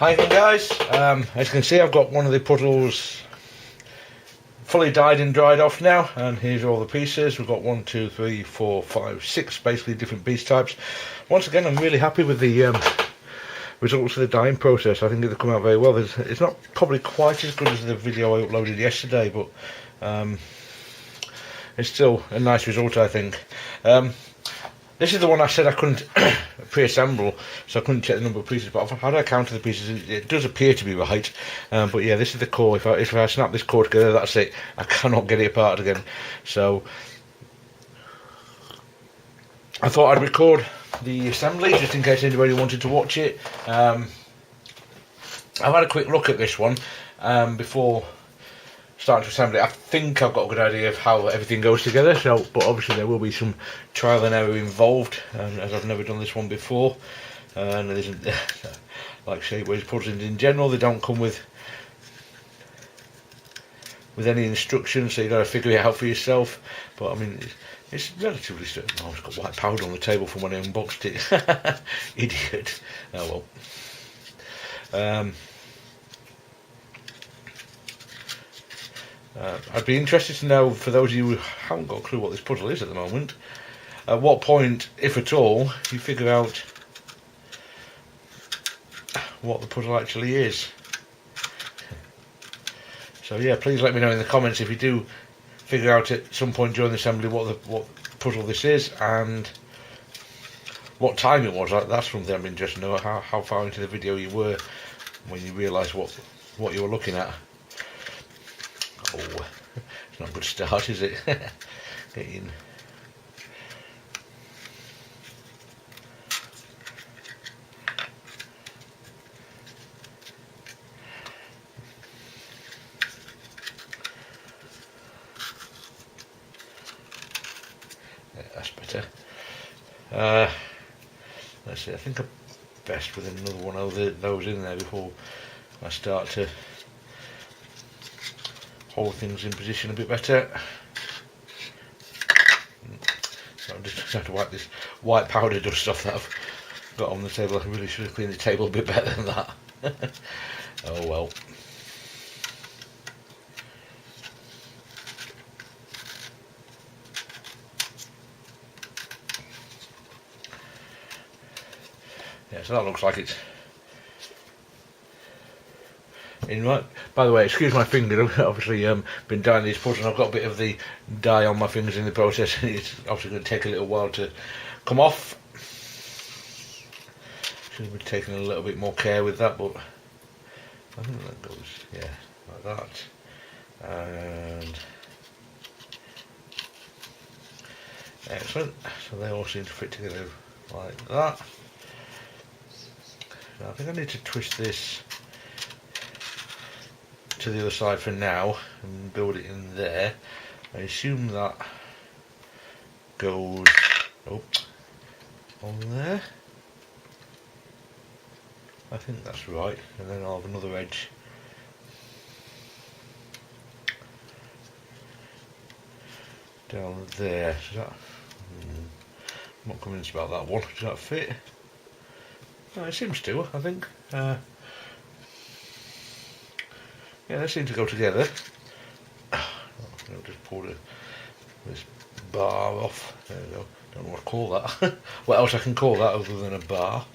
Hi again guys, as you can see I've got one of the puzzles fully dyed and dried off now, and here's all the pieces. We've got 1, 2, 3, 4, 5, 6 basically different piece types. Once again, I'm really happy with the results of the dyeing process. I think it'll come out very well. It's not probably quite as good as the video I uploaded yesterday, but it's still a nice result, I think. This is the one I said I couldn't pre-assemble, so I couldn't check the number of pieces, but I've had a count of the pieces. It does appear to be right, but yeah, this is the core. If I snap this core together, that's it. I cannot get it apart again. So I thought I'd record the assembly just in case anybody wanted to watch it. I've had a quick look at this one before starting to assemble it. I think I've got a good idea of how everything goes together, but obviously there will be some trial and error involved, as I've never done this one before, and there isn't like shapeways puzzles in general, they don't come with any instructions, so you've got to figure it out for yourself. But I mean, it's relatively certain. Oh, it's got white powder on the table from when I unboxed it. Idiot. Oh well. I'd be interested to know, for those of you who haven't got a clue what this puzzle is at the moment, at what point, if at all, you figure out what the puzzle actually is. So yeah, please let me know in the comments if you do figure out at some point during the assembly what puzzle this is and what time it was. That's something I'm interested to know, how far into the video you were when you realised what you were looking at. Oh, it's not a good start, is it? Getting yeah, that's better. Let's see, I think I'm best with another one of those in there before I start to hold things in position a bit better. So I'm just trying to wipe this white powder dust off that I've got on the table. I really should have cleaned the table a bit better than that. Oh well. Yeah, so that looks like it's in right. By the way, excuse my finger. I've obviously been dyeing these puzzles, and I've got a bit of the dye on my fingers in the process, and it's obviously going to take a little while to come off. Should have been taking a little bit more care with that, but I think that goes, yeah, like that. And excellent. So they all seem to fit together like that. So I think I need to twist this to the other side for now and build it in there. I assume that goes on there. I think that's right, and then I'll have another edge down there. Does that, I'm not convinced about that one. Does that fit? No, it seems to, I think. Yeah, they seem to go together. I'll just pull this bar off. There we go. Don't know what to call that. What else I can call that other than a bar?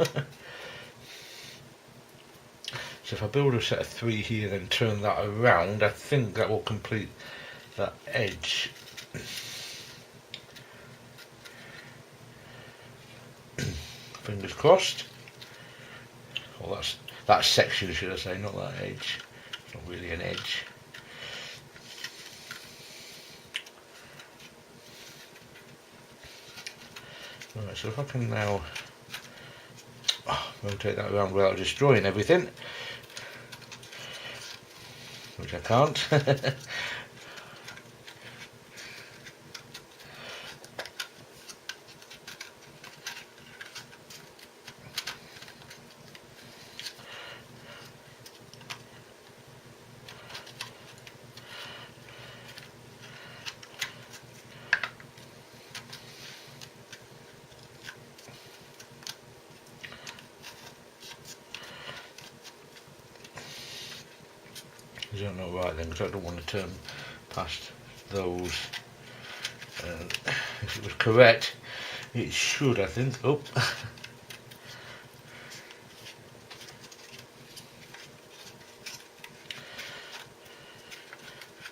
So if I build a set of 3 here, then turn that around, I think that will complete that edge. Fingers crossed. Well, that section, should I say, not that edge. It's not really an edge. Right, so if I can now rotate that around without destroying everything, which I can't. I don't know right then, because I don't want to turn past those. If it was correct, it should, I think. Oh.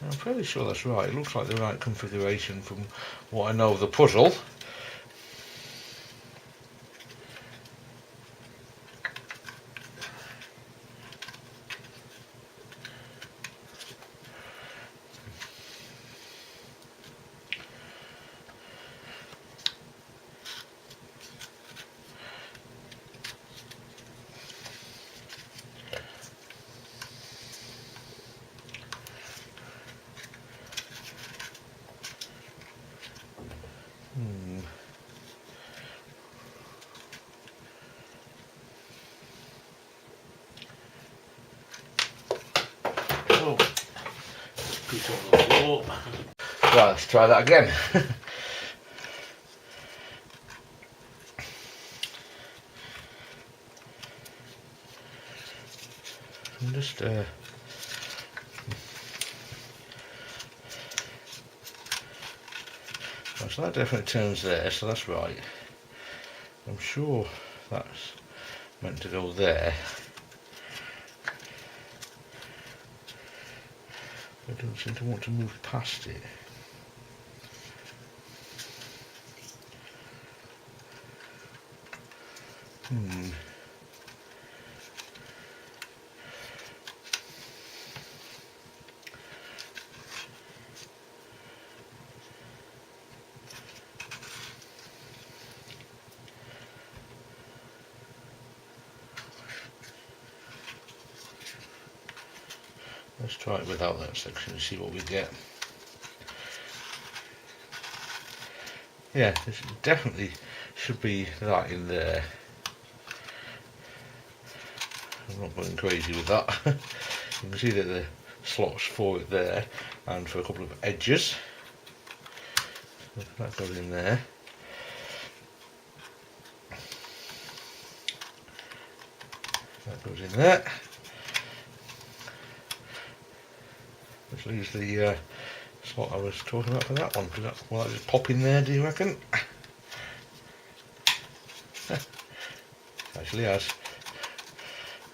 I'm fairly sure that's right. It looks like the right configuration from what I know of the puzzle. Oh, piece on the floor. Right, let's try that again. I'm just so that definitely turns there, so that's right. I'm sure that's meant to go there. I don't seem to want to move past it. Let's try it without that section and see what we get. Yeah, this definitely should be that in there. I'm not going crazy with that. You can see that the slots for it there and for a couple of edges. So that goes in there. That goes in there. Which leaves the slot I was talking about for that one. Will that just pop in there, do you reckon? Actually has.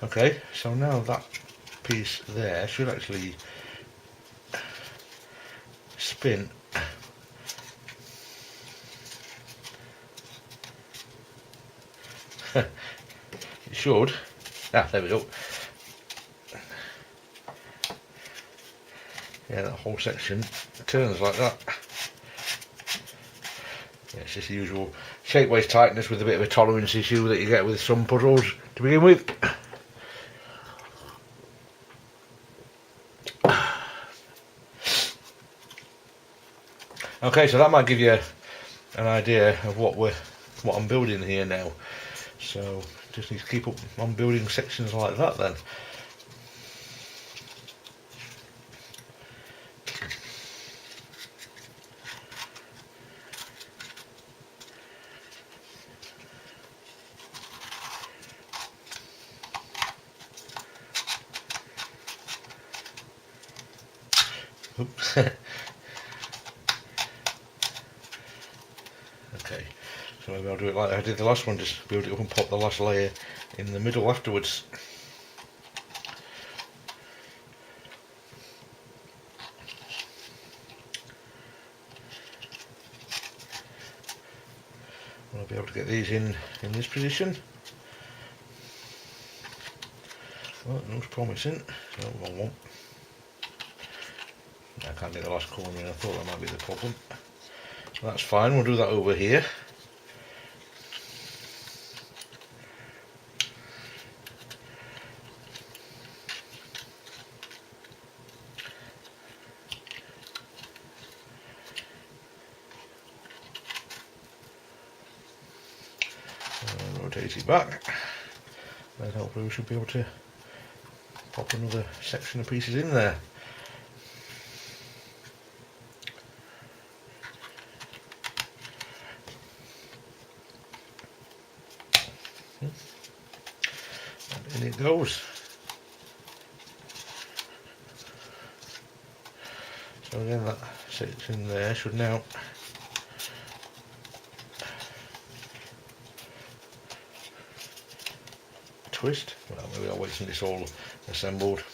Okay, so now that piece there should actually spin. It should. Ah, there we go. Yeah, that whole section turns like that. Yeah, it's just the usual shapeways tightness with a bit of a tolerance issue that you get with some puzzles to begin with. Okay, so that might give you an idea of what I'm building here now. So just need to keep up on building sections like that then. Oops. Okay, so maybe I'll do it like I did the last one, just build it up and pop the last layer in the middle afterwards. I'll be able to get these in this position. Well, it looks promising. So wrong one. I can't get the last corner in. I thought that might be the problem. So that's fine, we'll do that over here. Rotate it back. Then hopefully we should be able to pop another section of pieces in there. And in it goes. So again, that sits in there, should now twist. Well, maybe I'll wait till it's all assembled,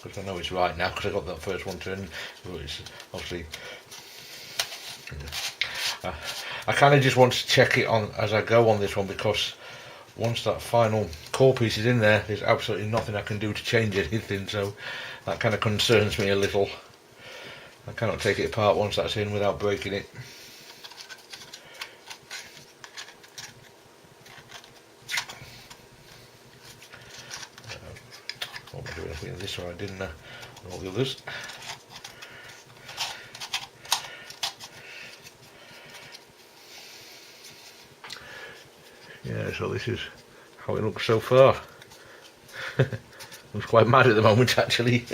because I know it's right now, because I got that first one turned, but it's obviously... I kind of just want to check it on as I go on this one, because once that final core piece is in there, there's absolutely nothing I can do to change anything, so that kind of concerns me a little. I cannot take it apart once that's in without breaking it. What am I doing? I think this side, didn't I? And all the others. Yeah, so this is how it looks so far. I'm quite mad at the moment, actually.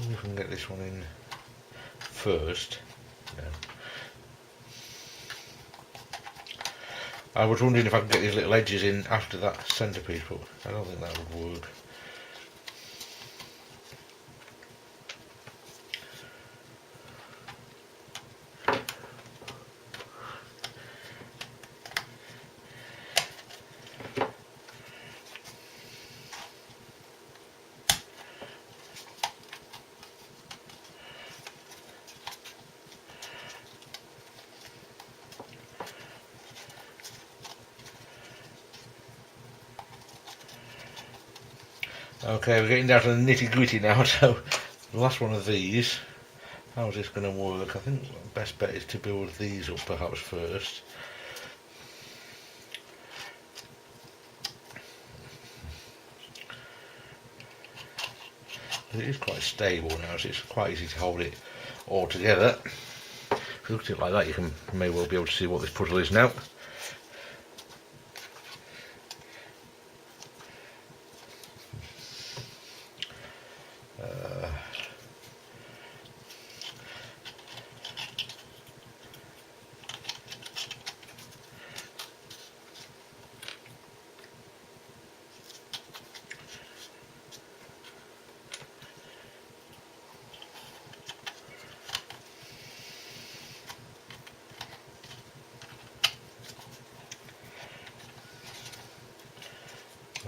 We can get this one in first. No. I was wondering if I could get these little edges in after that centrepiece, but I don't think that would work. Okay, we're getting down to the nitty gritty now, so the last one of these, how is this going to work? I think the best bet is to build these up perhaps first. It is quite stable now, so it's quite easy to hold it all together. If you look at it like that, you may well be able to see what this puzzle is now.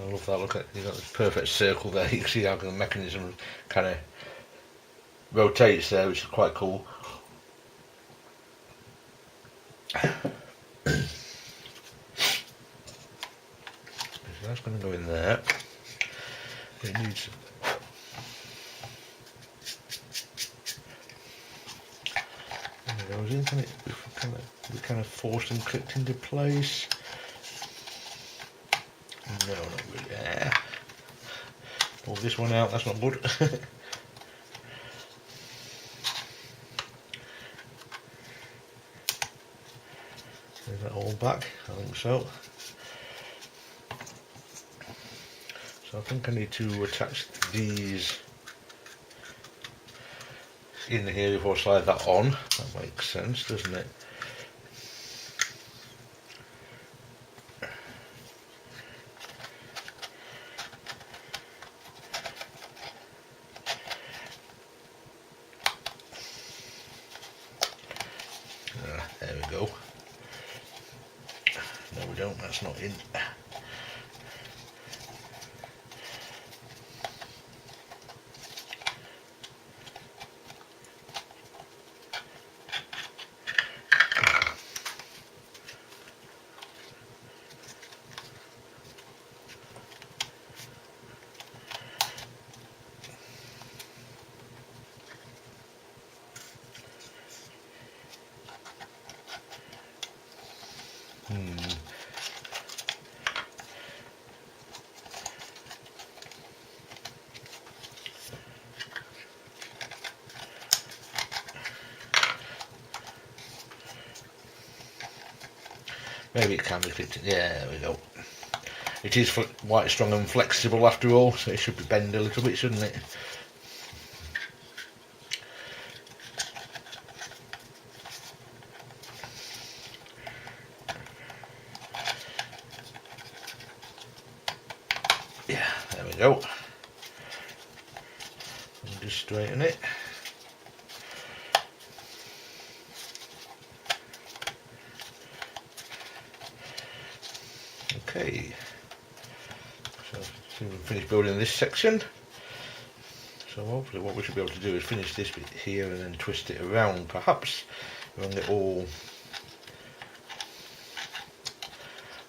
I love that, look at, you've got this perfect circle there, you can see how the mechanism kind of rotates there, which is quite cool. So that's going to go in there. It needs... There it goes in, can it be kind of forced and clicked into place? No, not really. Yeah. Pull this one out, that's not good. Is that all back? I think so. So I think I need to attach these in here before I slide that on. That makes sense, doesn't it? There we go. No, we don't, that's not in. Maybe it can be fitted. Yeah, there we go. It is quite strong and flexible after all, so it should be bend a little bit, shouldn't it? Yeah, there we go. And just straighten it. Okay, so we can finish building this section. So hopefully what we should be able to do is finish this bit here and then twist it around, perhaps. Run it all.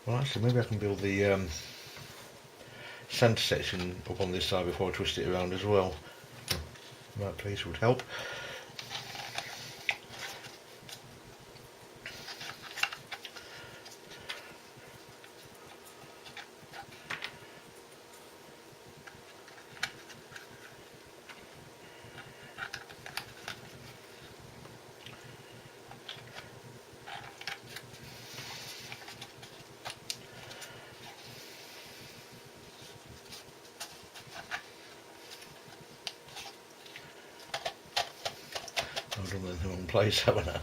Well, actually, maybe I can build the centre section up on this side before I twist it around as well. That place would help. I've done it in the wrong place, haven't I?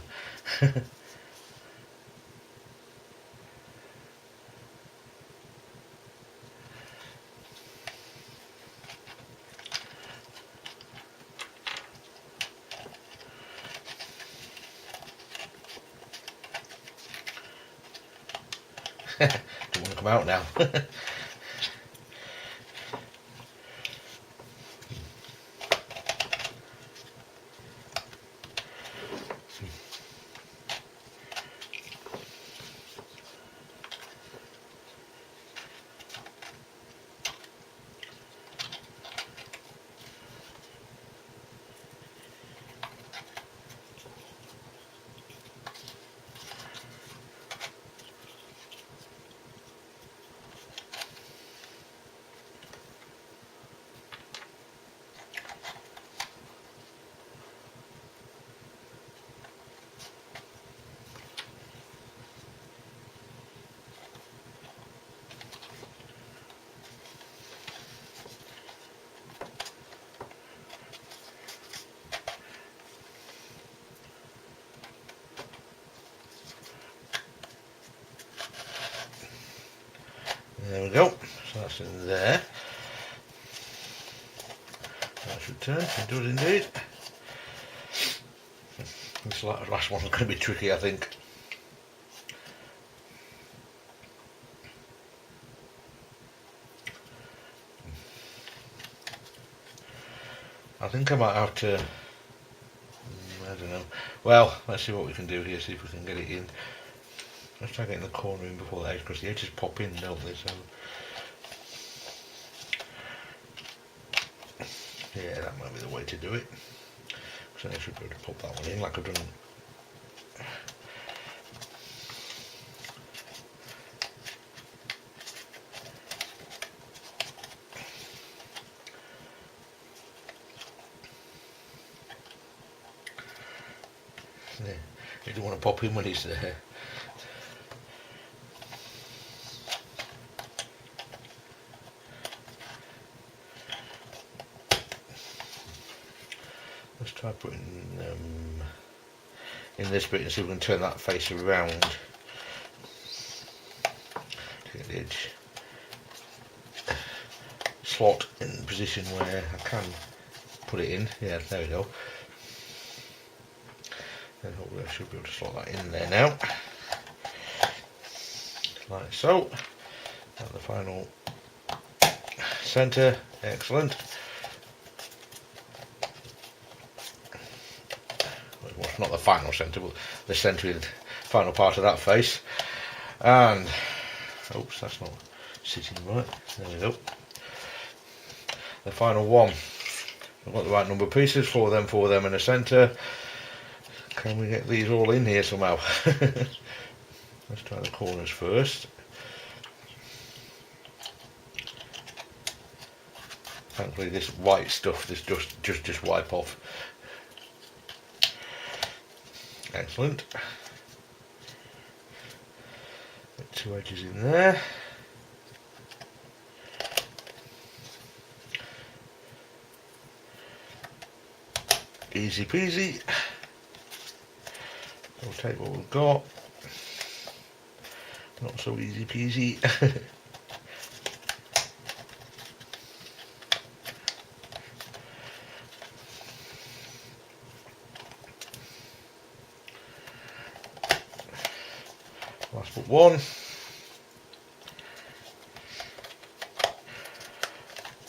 Don't want to come out now. There we go, so that's in there. That should turn, it does indeed. This last one's going to be tricky, I think. I think I might have to, I don't know. Well, let's see what we can do here, see if we can get it in. Let's try getting the corner in before the edge, because the edges pop in, don't they? So, yeah, that might be the way to do it. So I should be able to pop that one in like I've done. Yeah, you don't want to pop in when it's there. Let's try putting in this bit and see if we can turn that face around to get the edge slot in the position where I can put it in. Yeah, there we go. And hopefully I should be able to slot that in there now, like so. And the final centre, excellent. Well, not the final centre, but the centre in the final part of that face. And oops, that's not sitting right. There we go. The final one. I've got the right number of pieces for them in the centre. Can we get these all in here somehow? Let's try the corners first. Thankfully this white stuff, this just wipe off. Excellent. Put 2 edges in there. Easy peasy. We'll take what we've got. Not so easy peasy. Last but one.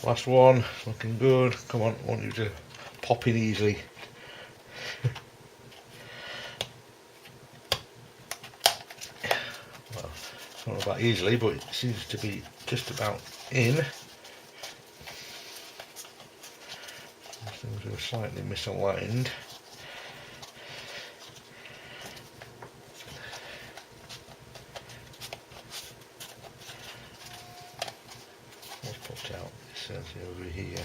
Last one, looking good. Come on, I want you to pop in easily. Well, it's not about easily, but it seems to be just about in. Things are slightly misaligned. Let's put out this over here.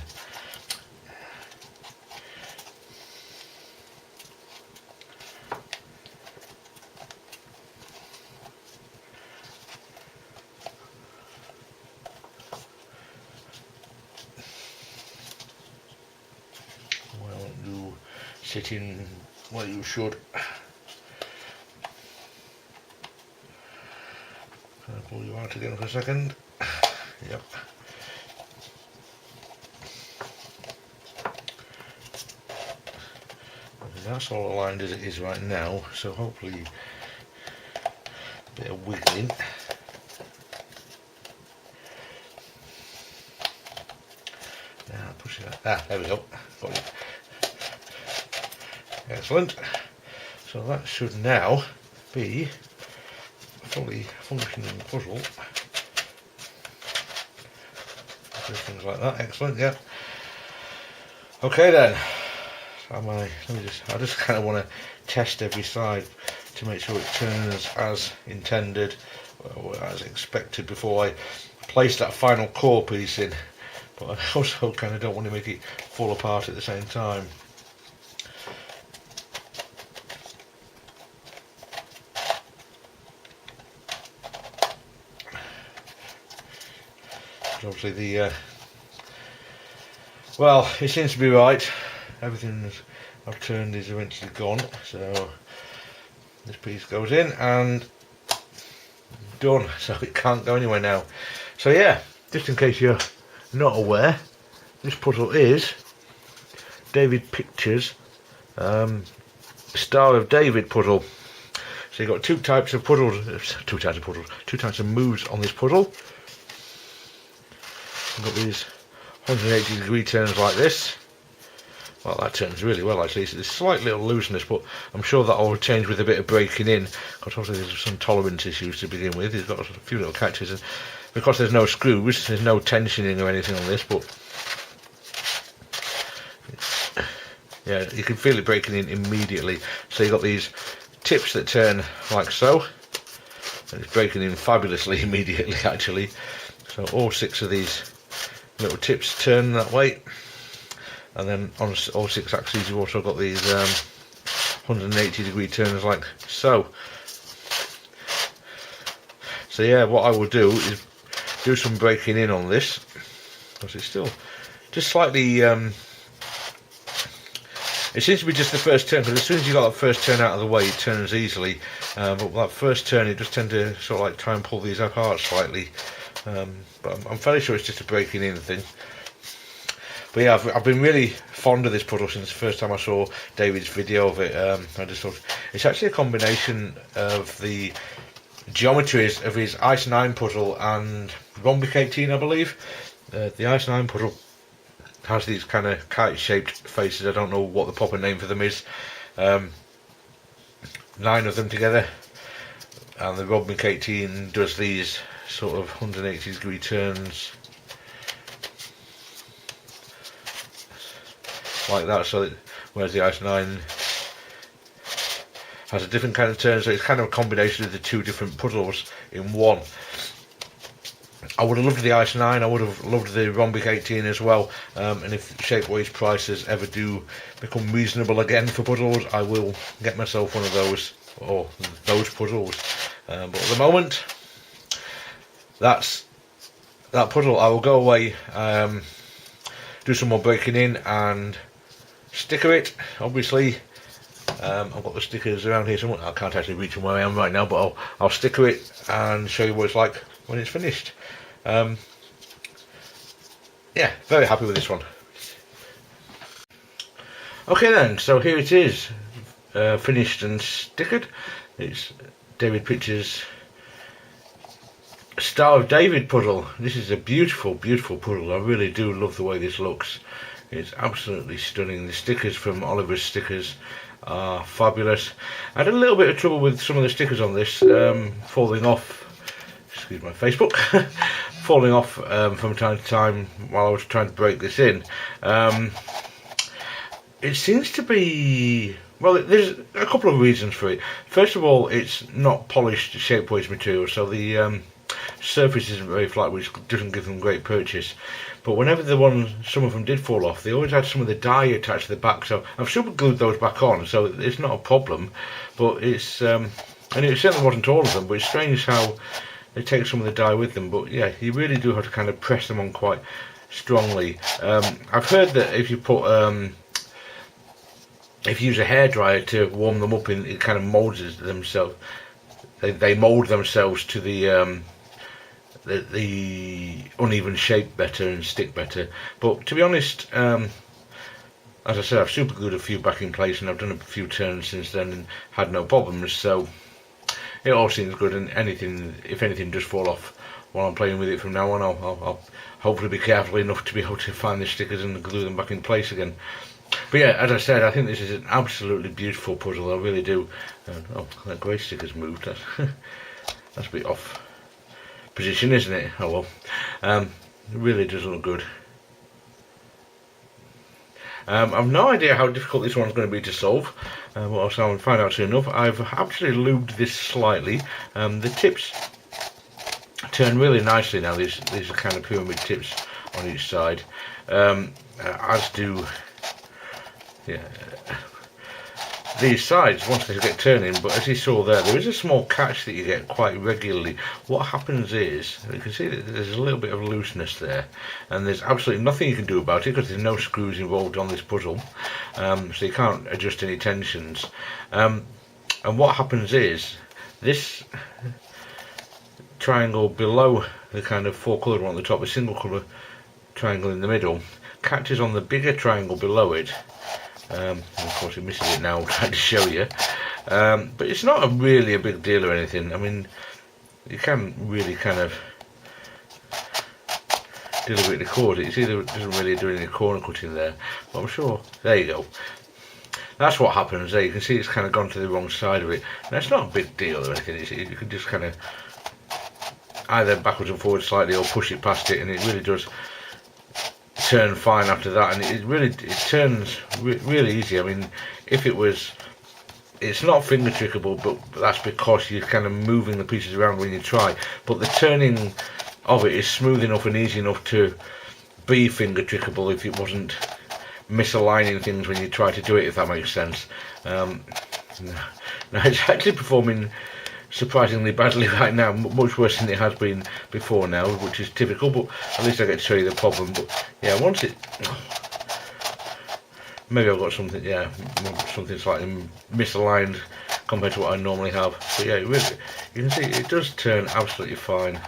Sitting where you should. Can I pull you out again for a second? Yep. That's all aligned as it is right now, so hopefully a bit of wiggling. Now push it out. There we go. Got it. Excellent. So that should now be a fully functioning puzzle. Do things like that. Excellent. Yeah. Okay then. I just kind of want to test every side to make sure it turns as intended or as expected before I place that final core piece in. But I also kind of don't want to make it fall apart at the same time. Obviously well, it seems to be right. Everything I've turned is eventually gone, so this piece goes in and done, so it can't go anywhere now. So yeah, just in case you're not aware, this puzzle is David Pictures Star of David puzzle. So you've got two types of moves on this puzzle. You've got these 180 degree turns like this. Well, that turns really well actually. So there's slight little looseness, but I'm sure that will change with a bit of breaking in. Because obviously there's some tolerance issues to begin with. It's got a few little catches, and because there's no screws, there's no tensioning or anything on this. But yeah, you can feel it breaking in immediately. So you've got these tips that turn like so, and it's breaking in fabulously immediately actually. So all 6 of these little tips turn that way. And then on all 6 axes you've also got these 180 degree turners like so. So yeah, what I will do is do some breaking in on this, because it's still just slightly it seems to be just the first turn, because as soon as you got that first turn out of the way it turns easily, but that first turn it just tend to sort of like try and pull these apart slightly, but I'm fairly sure it's just a breaking in thing. But yeah, I've been really fond of this puzzle since the first time I saw David's video of it. I just thought it's actually a combination of the geometries of his Ice 9 puzzle and Rhombic 18, I believe. The Ice 9 puzzle has these kind of kite-shaped faces. I don't know what the proper name for them is. 9 of them together. And the Rhombic 18 does these sort of 180 degree turns like that, so that, whereas the Ice 9 has a different kind of turn, so it's kind of a combination of the 2 different puzzles in one. I would have loved the Ice 9, I would have loved the Rhombic 18 as well, and if Shapeways prices ever do become reasonable again for puzzles, I will get myself one of those, or those puzzles. But at the moment, that's that puzzle. I will go away, do some more breaking in and sticker it. Obviously, I've got the stickers around here somewhere. I can't actually reach them where I am right now, but I'll sticker it and show you what it's like when it's finished. Yeah, very happy with this one. Okay then, so here it is, finished and stickered. It's David Pitcher's Star of David puzzle. This is a beautiful, beautiful puzzle. I really do love the way this looks. It's absolutely stunning. The stickers from Oliver's Stickers are fabulous. I had a little bit of trouble with some of the stickers on this, falling off. Excuse my Facebook. Falling off from time to time while I was trying to break this in. It seems to be, well, there's a couple of reasons for it. First of all, it's not polished shapeways material, so the surface isn't very flat, which doesn't give them great purchase. But whenever some of them did fall off, they always had some of the dye attached to the back, so I've super glued those back on, so it's not a problem. But it's and it certainly wasn't all of them, but it's strange how they take some of the dye with them. But yeah, you really do have to kind of press them on quite strongly. I've heard that if you put if you use a hairdryer to warm them up, it kind of molds themselves. They mould themselves to the uneven shape better and stick better. But to be honest, as I said, I've super glued a few back in place, and I've done a few turns since then and had no problems. So it all seems good. And if anything does fall off while I'm playing with it from now on, I'll hopefully be careful enough to be able to find the stickers and glue them back in place again. But yeah, as I said, I think this is an absolutely beautiful puzzle. I really do. Oh, that grey sticker's moved. That's a bit off position, isn't it? Oh well. It really does look good. I've no idea how difficult this one's going to be to solve. Well, so I'll find out soon enough. I've actually lubed this slightly. The tips turn really nicely now. These are kind of pyramid tips on each side, as do. Yeah, these sides once they get turning. But as you saw there is a small catch that you get quite regularly. What happens is, you can see that there's a little bit of looseness there, and there's absolutely nothing you can do about it because there's no screws involved on this puzzle, so you can't adjust any tensions. And what happens is, this triangle below the kind of four coloured one at the top, a single colour triangle in the middle, catches on the bigger triangle below it. Of course it misses it now, I'm trying to show you, but it's not really a big deal or anything. I mean, you can really kind of deliberately record it. It doesn't really do any corner cutting there, but I'm sure, there you go. That's what happens there. You can see it's kind of gone to the wrong side of it. Now, it's not a big deal or anything. You can just kind of either backwards and forwards slightly or push it past it, and it really does turn fine after that. And it turns really easy. I mean, it's not finger trickable, but that's because you're kind of moving the pieces around when you try. But the turning of it is smooth enough and easy enough to be finger trickable if it wasn't misaligning things when you try to do it, if that makes sense. Now it's actually performing surprisingly badly right now, much worse than it has been before now, which is typical, but at least I get to show you the problem. But yeah, once it, maybe I've got something, yeah, something slightly misaligned compared to what I normally have. But yeah, really, you can see it does turn absolutely fine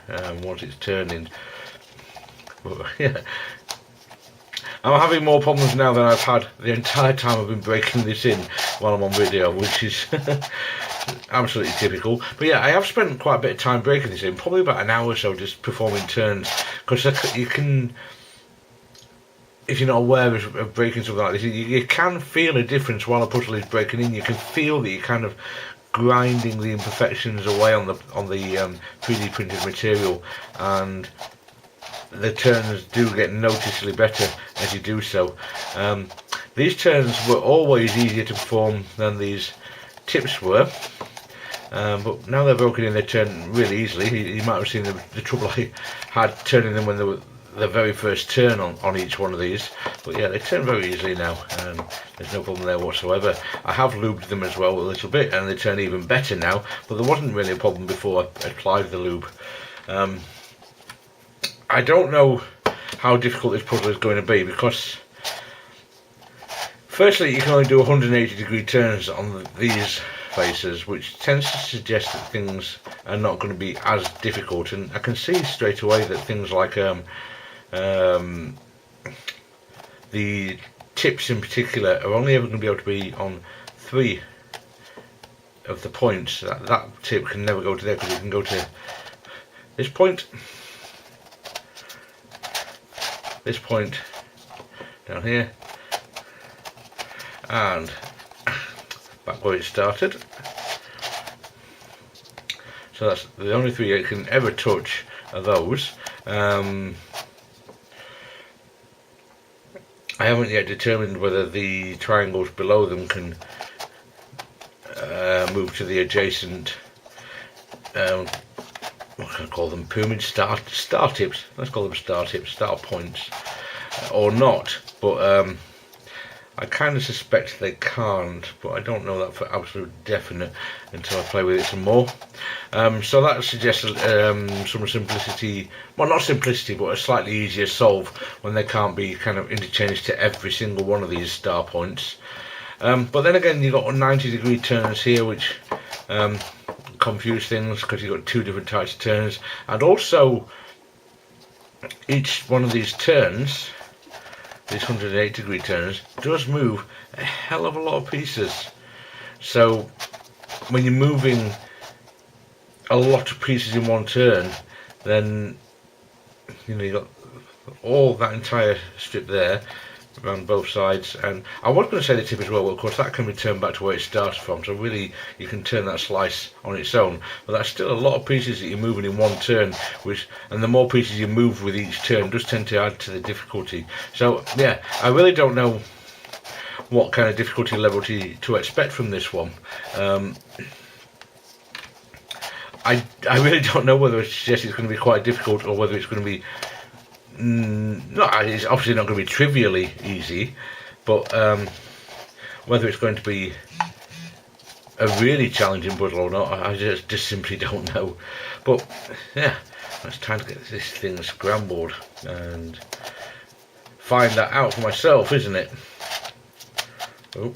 once it's turning. But yeah, I'm having more problems now than I've had the entire time I've been breaking this in while I'm on video, which is absolutely typical. But yeah, I have spent quite a bit of time breaking this in, probably about an hour or so, just performing turns, because you can, if you're not aware of breaking something like this, you can feel a difference while a puzzle is breaking in. You can feel that you're kind of grinding the imperfections away on the 3D printed material, and the turns do get noticeably better as you do so. These turns were always easier to perform than these tips were, but now they're broken in, they turn really easily. You might have seen the trouble I had turning them when they were the very first turn on each one of these. But yeah, they turn very easily now, there's no problem there whatsoever. I have lubed them as well a little bit, and they turn even better now, but there wasn't really a problem before I applied the lube. I don't know how difficult this puzzle is going to be, because firstly you can only do 180-degree turns on these faces, which tends to suggest that things are not going to be as difficult, and I can see straight away that things like the tips in particular are only ever going to be able to be on 3 of the points. That tip can never go to there, because it can go to this point down here, and back where it started. So that's the only 3 it can ever touch are those. I haven't yet determined whether the triangles below them can move to the adjacent, what can I call them, pyramid star tips, let's call them star tips, star points, or not, but I kind of suspect they can't, but I don't know that for absolute definite until I play with it some more. So that suggests some simplicity, well, not simplicity, but a slightly easier solve when they can't be kind of interchanged to every single one of these star points. But then again, you've got 90-degree turns here, which confuse things, because you've got 2 different types of turns, and also each one of these turns, these 180-degree turns, does move a hell of a lot of pieces. So when you're moving a lot of pieces in one turn, then you've got all that entire strip there around both sides. And I was going to say the tip as well, but of course that can be turned back to where it starts from, so really you can turn that slice on its own, but that's still a lot of pieces that you're moving in one turn, and the more pieces you move with each turn does tend to add to the difficulty. So yeah, I really don't know what kind of difficulty level to expect from this one. I really don't know whether it's going to be quite difficult, or whether it's going to be it's obviously not going to be trivially easy, but whether it's going to be a really challenging puzzle or not, I just simply don't know. But yeah, it's time to get this thing scrambled and find that out for myself, isn't it? Oh.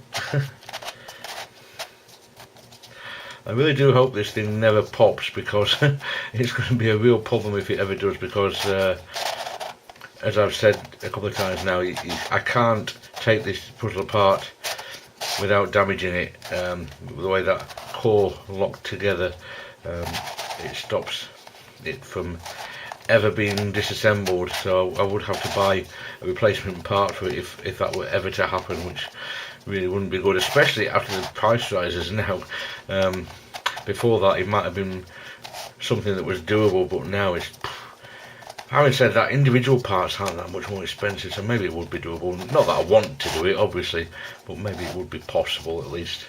I really do hope this thing never pops, because it's going to be a real problem if it ever does, because as I've said a couple of times now, I can't take this puzzle apart without damaging it. The way that core locked together, it stops it from ever being disassembled, so I would have to buy a replacement part for it if that were ever to happen, which really wouldn't be good, especially after the price rises now. Before that it might have been something that was doable, but now it's... Having said that, individual parts aren't that much more expensive, so maybe it would be doable. Not that I want to do it, obviously, but maybe it would be possible at least.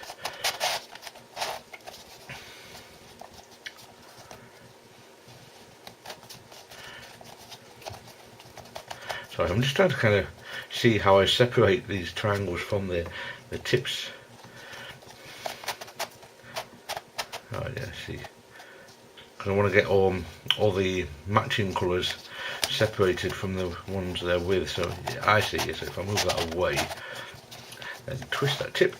So I'm just trying to kind of see how I separate these triangles from the tips. Oh yeah, see, because I want to get all the matching colours separated from the ones they're with. So yeah, I see. So if I move that away, then twist that tip,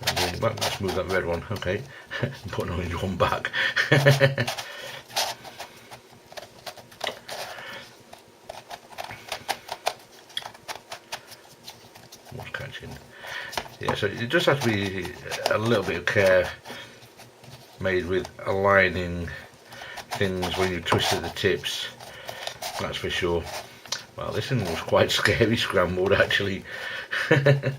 and then let's move that red one. Okay, and put an orange one back. What's catching? Yeah, so it just has to be a little bit of care made with aligning things when you twisted the tips, that's for sure. Well, this one was quite scary scrambled, actually. Yeah,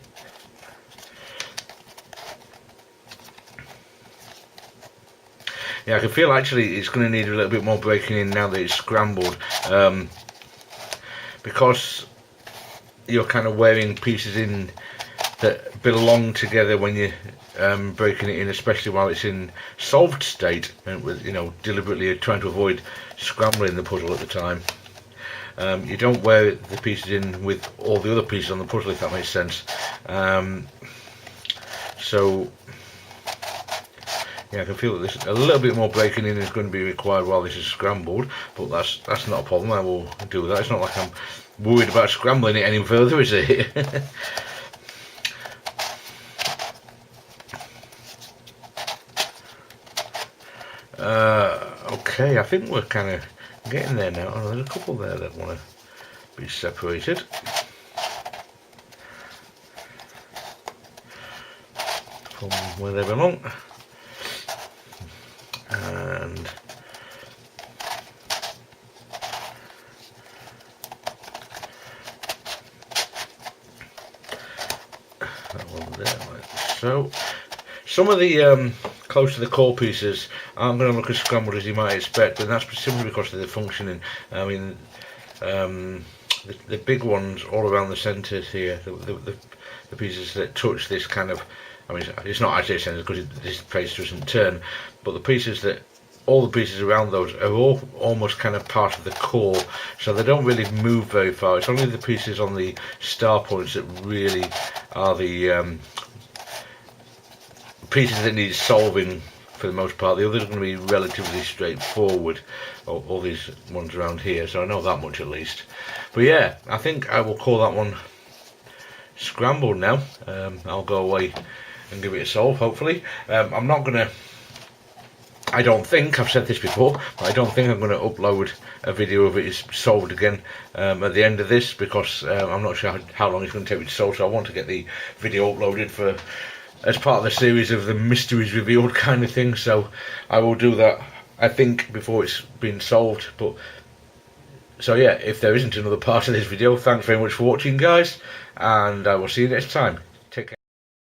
I can feel actually it's going to need a little bit more breaking in now that it's scrambled, because you're kind of wearing pieces in that belong together when you're breaking it in, especially while it's in solved state, and with, deliberately trying to avoid scrambling the puzzle at the time. You don't wear the pieces in with all the other pieces on the puzzle, if that makes sense. So Yeah, I can feel that this a little bit more breaking in is going to be required while this is scrambled, but that's not a problem. I will do that. It's not like I'm worried about scrambling it any further, is it? Okay, I think we're kind of getting there now. Oh, there's a couple there that want to be separated. From where they belong. And that one there, like so. Some of the close to the core pieces aren't going to look as scrambled as you might expect, and that's simply because of the functioning. I mean, the big ones all around the centre here, the pieces that touch this kind of, I mean, it's not actually a centre because this face doesn't turn, but the pieces that, all the pieces around those are all almost kind of part of the core, so they don't really move very far. It's only the pieces on the star points that really are the pieces that need solving for the most part. The others are going to be relatively straightforward, all these ones around here, so I know that much at least. But yeah, I think I will call that one scrambled now. I'll go away and give it a solve, hopefully. I'm not going to, I don't think, I've said this before, but I don't think I'm going to upload a video of it solved again at the end of this, because I'm not sure how long it's going to take me to solve, so I want to get the video uploaded for as part of the series of the mysteries revealed kind of thing, so I will do that, I think, before it's been solved. But so yeah, if there isn't another part of this video, thanks very much for watching, guys, and I will see you next time.